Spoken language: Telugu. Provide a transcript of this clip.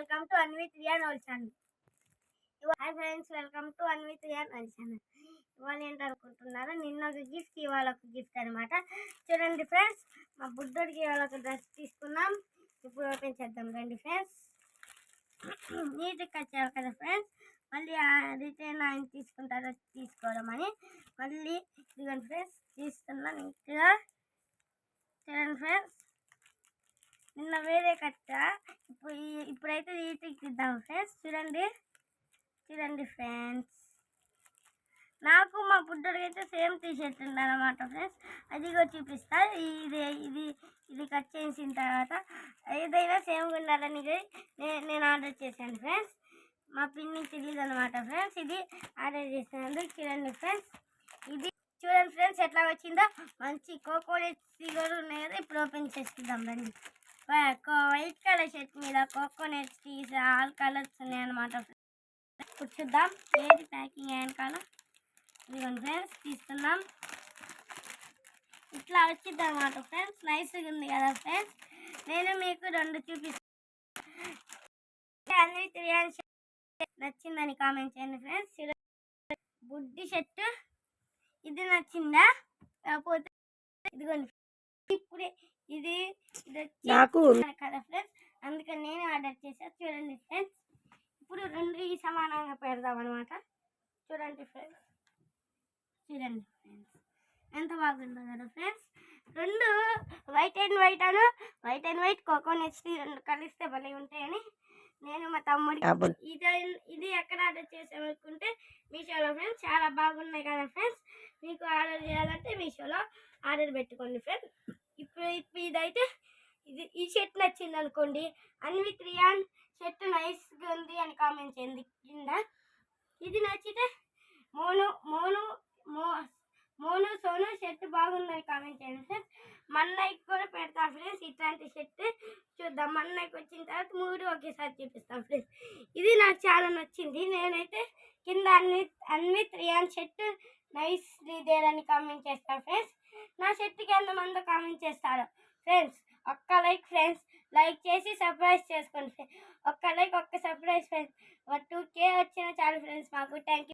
Welcome to Anvith Riyan our channel. Hi friends, welcome to Anvith Riyan our channel. ఇవాళ ఏంటనుకుంటున్నారో, నిన్న ఒక గిఫ్ట్, ఇవాళ ఒక గిఫ్ట్ అనమాట. చూడండి ఫ్రెండ్స్, మా బుద్ధుడికి ఇవాళ ఒక డ్రెస్ తీసుకున్నాం. ఇప్పుడు ఓపెన్ చేద్దాం రండి ఫ్రెండ్స్. నీట్గా కట్ చేయాలి కదా ఫ్రెండ్స్. మళ్ళీ రిటర్న్ ఆయన తీసుకుంటారో తీసుకోవడం అని మళ్ళీ ఇదిగోండి ఫ్రెండ్స్ తీస్తున్నా నీట్గా. చూడండి ఫ్రెండ్స్, నిన్న వేరే కట్ట, ఇప్పుడైతే నీట్గా తీద్దాం ఫ్రెండ్స్. చూడండి ఫ్రెండ్స్, నాకు మా బుడ్డోడికి అయితే సేమ్ టీషర్ట్ ఉందన్నమాట ఫ్రెండ్స్. అది కూడా చూపిస్తా. ఇది కట్ చేసిన తర్వాత ఏదైనా సేమ్గా ఉండాలని నేను ఆర్డర్ చేశాను ఫ్రెండ్స్. మా పిన్ని తెలియదు అనమాట ఫ్రెండ్స్, ఇది ఆర్డర్ చేసినందుకు. చూడండి ఫ్రెండ్స్, చూడండి ఫ్రెండ్స్ ఎట్లా వచ్చిందో. మంచి కోకోనట్ సీగర్ ఉన్నాయి కదా, ఇప్పుడు ఓపెన్ చేసుకుందాం రండి. వైట్ కలర్ షర్ట్ మీద కోకోనట్ సీస్ ఆల్ కలర్స్ ఉన్నాయి అనమాట. ఇప్పుడు చూద్దాం ఏది ప్యాకింగ్ వెనకాల. ఇదిగోండి ఫ్రెండ్స్, తీసుకుందాం. ఇట్లా వచ్చింది అనమాట ఫ్రెండ్స్. నైస్గా ఉంది కదా ఫ్రెండ్స్. నేను మీకు రెండు చూపిస్తాను. అన్విత్ రియాన్ నచ్చిందని కామెంట్ చేయండి ఫ్రెండ్స్. బుడ్డి షర్ట్ ఇది నచ్చిందా, కాకపోతే ఇదిగోండి ఇప్పుడే ఇది నాకు కదా ఫ్రెండ్స్, అందుకని నేను ఆర్డర్ చేశాను. చూడండి ఫ్రెండ్స్, ఇప్పుడు రెండు సమానంగా పెడదాం అనమాట. చూడండి ఫ్రెండ్స్ ఎంత బాగుందో కదా ఫ్రెండ్స్. రెండు వైట్ అండ్ వైట్ కోకోనట్ రెండు కలిస్తే భలే ఉంటాయని నేను మా తమ్ముడికి ఇది ఎక్కడ ఆర్డర్ చేసామనుకుంటే మీషోలో ఫ్రెండ్స్. చాలా బాగున్నాయి కదా ఫ్రెండ్స్. మీకు ఆర్డర్ చేయాలంటే మీషోలో ఆర్డర్ పెట్టుకోండి ఫ్రెండ్స్. ఇప్పుడు ఇదైతే ఈ షర్ట్ నచ్చింది అనుకోండి, అన్విత్ రియాన్ షర్ట్ నైస్గా ఉంది అని కామెంట్ చేయండి కింద. ఇది నచ్చితే మోను సోను షర్ట్ బాగుందని కామెంట్ చేయండి ఫ్రెండ్స్. మన్నయ్యకి కూడా పెడతాం ఫ్రెండ్స్ ఇట్లాంటి షర్ట్. చూద్దాం, మన్నయ్యకి వచ్చిన తర్వాత మూడు ఒకేసారి చూపిస్తాం ఫ్రెండ్స్. ఇది నాకు చాలా నచ్చింది. నేనైతే కింద అన్విత్ రియాన్ షర్ట్ నైస్ డీదేలని కామెంట్ చేస్తాను ఫ్రెండ్స్. నా షర్ట్కి ఎంతమంది కామెంట్ చేస్తారు ఫ్రెండ్స్. ఒక్క లైక్ ఫ్రెండ్స్, లైక్ చేసి సర్ప్రైజ్ చేసుకోండి. ఒక్క లైక్, ఒక్క సర్ప్రైజ్ ఫ్రెండ్స్. 2K వచ్చిన చాలు ఫ్రెండ్స్ మాకు. Thank you.